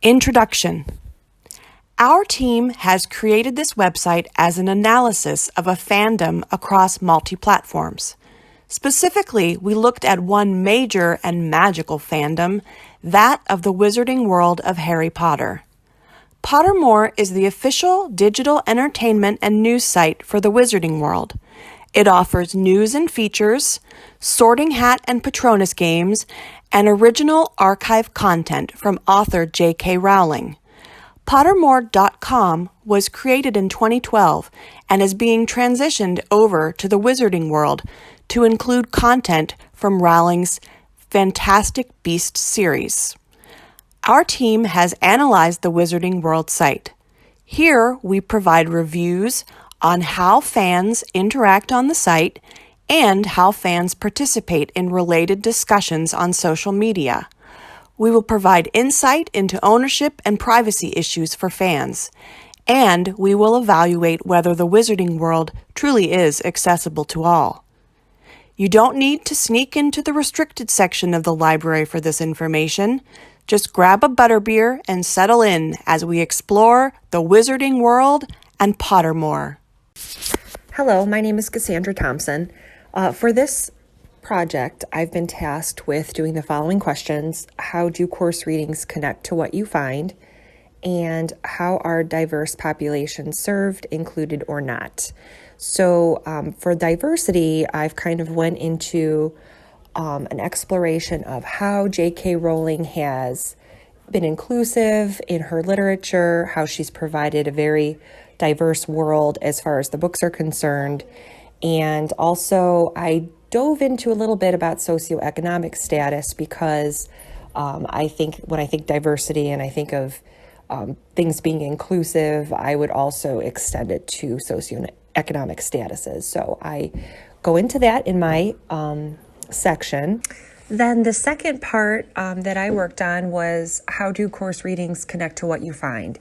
Introduction. Our team has created this website as an analysis of a fandom across multi-platforms. Specifically, we looked at one major and magical fandom, that of the wizarding world of Harry Potter. Pottermore is the official digital entertainment and news site for the wizarding world. It offers news and features, Sorting Hat and Patronus games, and original archive content from author J.K. Rowling. Pottermore.com was created in 2012 and is being transitioned over to the Wizarding World to include content from Rowling's Fantastic Beasts series. Our team has analyzed the Wizarding World site. Here we provide reviews on how fans interact on the site and how fans participate in related discussions on social media. We will provide insight into ownership and privacy issues for fans, and we will evaluate whether the Wizarding World truly is accessible to all. You don't need to sneak into the restricted section of the library for this information. Just grab a butterbeer and settle in as we explore the Wizarding World and Pottermore. Hello, my name is Cassandra Thompson. For this project, I've been tasked with doing the following questions. How do course readings connect to what you find? And how are diverse populations served, included, or not? So for diversity, I've kind of went into an exploration of how J.K. Rowling has been inclusive in her literature, how she's provided a very diverse world as far as the books are concerned. And also I dove into a little bit about socioeconomic status because I think when I think diversity and I think of things being inclusive, I would also extend it to socioeconomic statuses. So I go into that in my section. Then the second part that I worked on was how do course readings connect to what you find?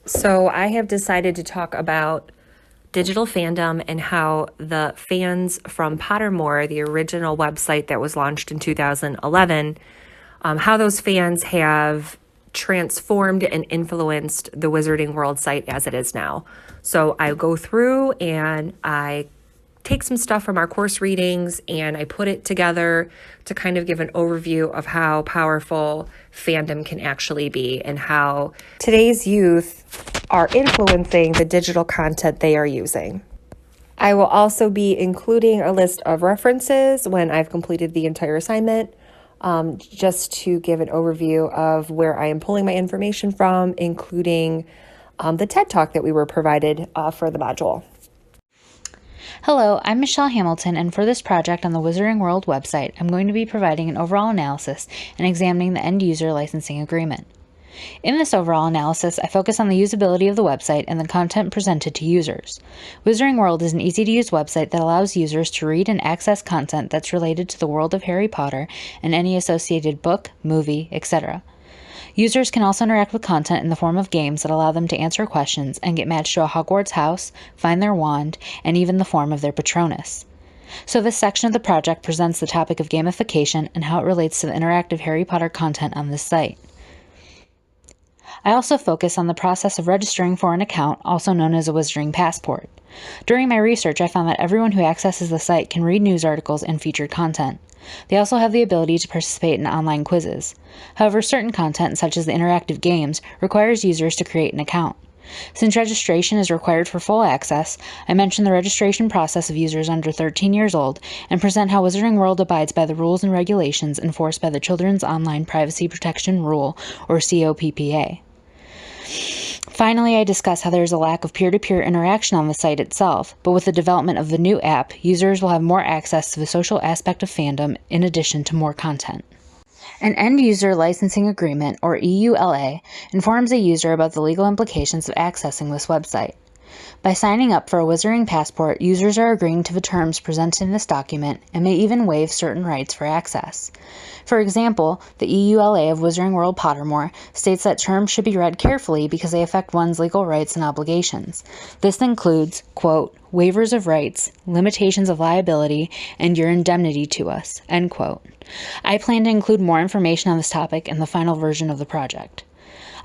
So I have decided to talk about digital fandom and how the fans from Pottermore, the original website that was launched in 2011, how those fans have transformed and influenced the Wizarding World site as it is now. So I go through and I take some stuff from our course readings and I put it together to kind of give an overview of how powerful fandom can actually be and how today's youth are influencing the digital content they are using. I will also be including a list of references when I've completed the entire assignment, just to give an overview of where I am pulling my information from, including the TED Talk that we were provided for the module. Hello, I'm Michelle Hamilton, and for this project on the Wizarding World website, I'm going to be providing an overall analysis and examining the end-user licensing agreement. In this overall analysis, I focus on the usability of the website and the content presented to users. Wizarding World is an easy-to-use website that allows users to read and access content that's related to the world of Harry Potter and any associated book, movie, etc. Users can also interact with content in the form of games that allow them to answer questions and get matched to a Hogwarts house, find their wand, and even the form of their Patronus. So this section of the project presents the topic of gamification and how it relates to the interactive Harry Potter content on this site. I also focus on the process of registering for an account, also known as a Wizarding Passport. During my research, I found that everyone who accesses the site can read news articles and featured content. They also have the ability to participate in online quizzes. However, certain content, such as the interactive games, requires users to create an account. Since registration is required for full access, I mention the registration process of users under 13 years old and present how Wizarding World abides by the rules and regulations enforced by the Children's Online Privacy Protection Rule, or COPPA. Finally, I discuss how there is a lack of peer-to-peer interaction on the site itself, but with the development of the new app, users will have more access to the social aspect of fandom in addition to more content. An End-User Licensing Agreement, or EULA, informs a user about the legal implications of accessing this website. By signing up for a Wizarding Passport, users are agreeing to the terms presented in this document and may even waive certain rights for access. For example, the EULA of Wizarding World Pottermore states that terms should be read carefully because they affect one's legal rights and obligations. This includes, quote, waivers of rights, limitations of liability, and your indemnity to us, end quote. I plan to include more information on this topic in the final version of the project.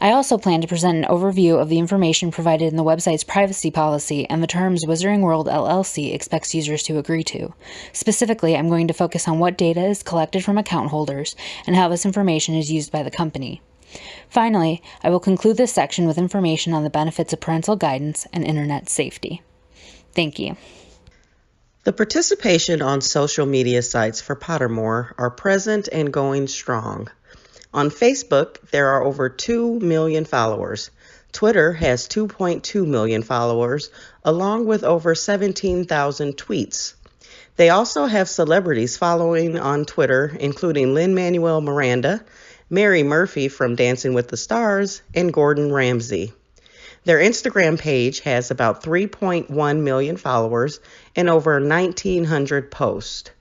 I also plan to present an overview of the information provided in the website's privacy policy and the terms Wizarding World LLC expects users to agree to. Specifically, I'm going to focus on what data is collected from account holders and how this information is used by the company. Finally, I will conclude this section with information on the benefits of parental guidance and internet safety. Thank you. The participation on social media sites for Pottermore are present and going strong. On Facebook, there are over 2 million followers. Twitter has 2.2 million followers, along with over 17,000 tweets. They also have celebrities following on Twitter, including Lin-Manuel Miranda, Mary Murphy from Dancing with the Stars, and Gordon Ramsay. Their Instagram page has about 3.1 million followers and over 1,900 posts.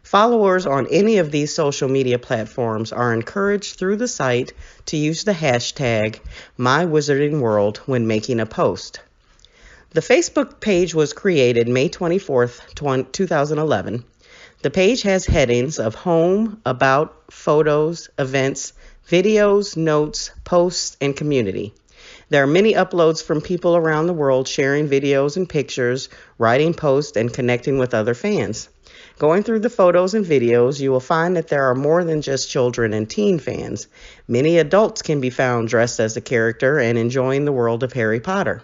Followers on any of these social media platforms are encouraged through the site to use the hashtag #MyWizardingWorld when making a post. The Facebook page was created May 24th, 2011. The page has headings of home, about, photos, events, videos, notes, posts, and community. There are many uploads from people around the world sharing videos and pictures, writing posts, and connecting with other fans. Going through the photos and videos, you will find that there are more than just children and teen fans. Many adults can be found dressed as a character and enjoying the world of Harry Potter.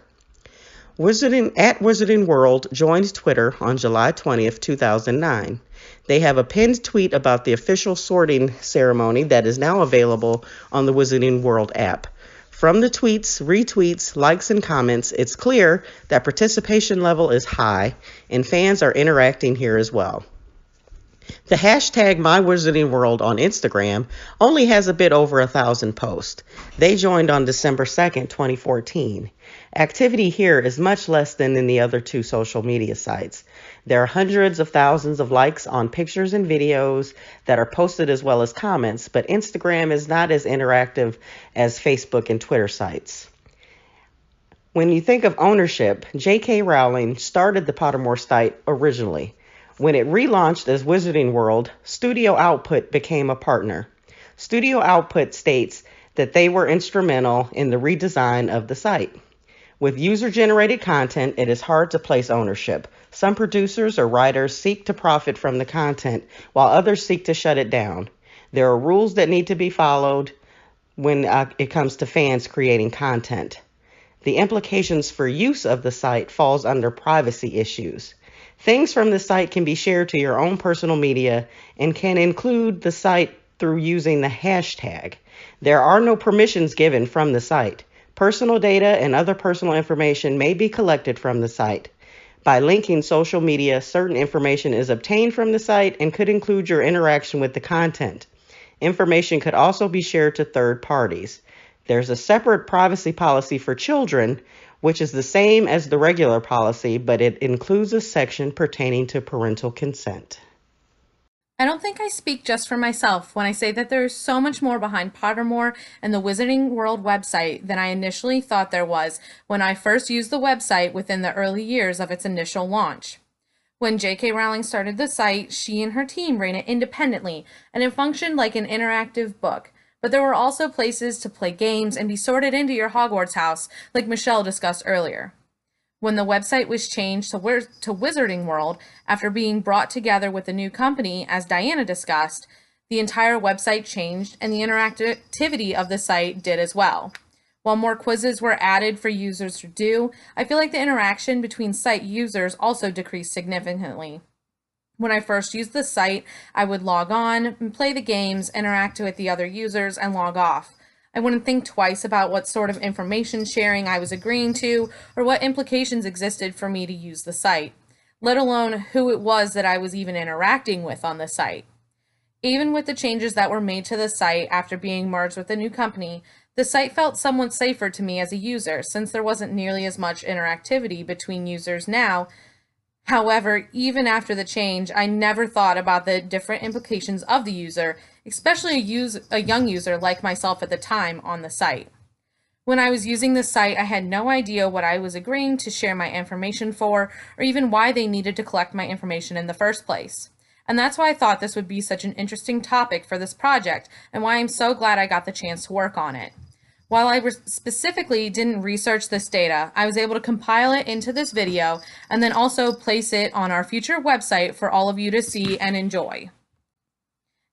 Wizarding World joined Twitter on July 20th, 2009. They have a pinned tweet about the official sorting ceremony that is now available on the Wizarding World app. From the tweets, retweets, likes, and comments, it's clear that participation level is high and fans are interacting here as well. The hashtag #MyWizardingWorld on Instagram only has a bit over 1,000 posts. They joined on December 2nd, 2014. Activity here is much less than in the other two social media sites. There are hundreds of thousands of likes on pictures and videos that are posted as well as comments, but Instagram is not as interactive as Facebook and Twitter sites. When you think of ownership, J.K. Rowling started the Pottermore site originally. When it relaunched as Wizarding World, Studio Output became a partner. Studio Output states that they were instrumental in the redesign of the site. With user-generated content, it is hard to place ownership. Some producers or writers seek to profit from the content, while others seek to shut it down. There are rules that need to be followed when it comes to fans creating content. The implications for use of the site falls under privacy issues. Things from the site can be shared to your own personal media and can include the site through using the hashtag. There are no permissions given from the site. Personal data and other personal information may be collected from the site. By linking social media, certain information is obtained from the site and could include your interaction with the content. Information could also be shared to third parties. There's a separate privacy policy for children, which is the same as the regular policy, but it includes a section pertaining to parental consent. I don't think I speak just for myself when I say that there is so much more behind Pottermore and the Wizarding World website than I initially thought there was when I first used the website within the early years of its initial launch. When J.K. Rowling started the site, she and her team ran it independently, and it functioned like an interactive book. But there were also places to play games and be sorted into your Hogwarts house, like Michelle discussed earlier. When the website was changed to Wizarding World, after being brought together with the new company, as Diana discussed, the entire website changed and the interactivity of the site did as well. While more quizzes were added for users to do, I feel like the interaction between site users also decreased significantly. When I first used the site, I would log on, play the games, interact with the other users, and log off. I wouldn't think twice about what sort of information sharing I was agreeing to or what implications existed for me to use the site, let alone who it was that I was even interacting with on the site. Even with the changes that were made to the site after being merged with the new company, the site felt somewhat safer to me as a user since there wasn't nearly as much interactivity between users now. However, even after the change, I never thought about the different implications of the user, especially a young user like myself at the time on the site. When I was using the site, I had no idea what I was agreeing to share my information for, or even why they needed to collect my information in the first place. And that's why I thought this would be such an interesting topic for this project, and why I'm so glad I got the chance to work on it. While I specifically didn't research this data, I was able to compile it into this video and then also place it on our future website for all of you to see and enjoy.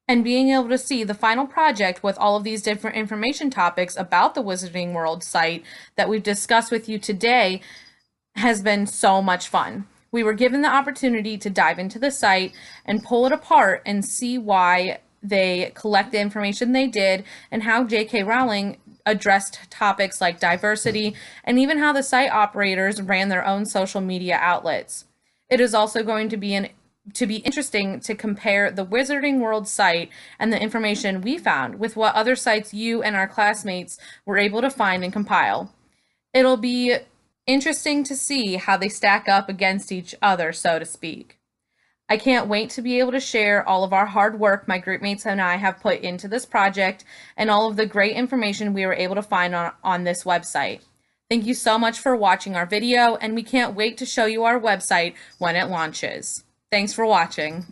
And being able to see the final project with all of these different information topics about the Wizarding World site that we've discussed with you today has been so much fun. We were given the opportunity to dive into the site and pull it apart and see why they collect the information they did and how J.K. Rowling addressed topics like diversity and even how the site operators ran their own social media outlets. It is also going to be interesting to compare the Wizarding World site and the information we found with what other sites you and our classmates were able to find and compile. It'll be interesting to see how they stack up against each other, so to speak. I can't wait to be able to share all of our hard work my groupmates and I have put into this project and all of the great information we were able to find on this website. Thank you so much for watching our video, and we can't wait to show you our website when it launches. Thanks for watching.